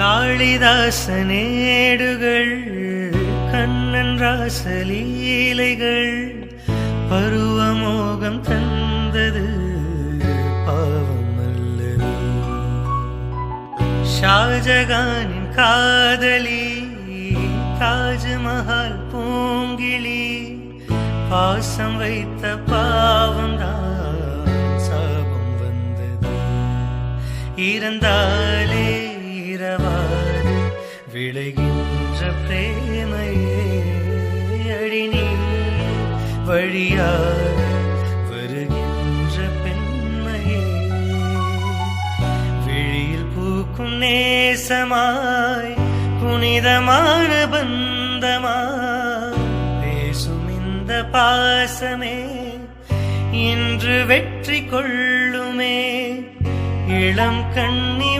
காளிதாசனேடுகள் கண்ணன் ராசலீலைகள் பருவமோகம் தந்தது பாவம் அல்லது. ஷாஜகானின் காதலி தாஜ்மஹால் பூங்கிளி பாசம் வைத்த பாவம்தான் சாபம் வந்தது. இறந்தாலே இரவாது விளைகின்ற பிரேமையே அடிநீ வழியாக வருகின்ற பெண்மையே விழியில் பூக்கும் நேசமாய் புனிதமான பந்தமாய் பேசும் இந்த பாசமே இன்று வெற்றி கொள்ளுமே. இளம் கண்ணி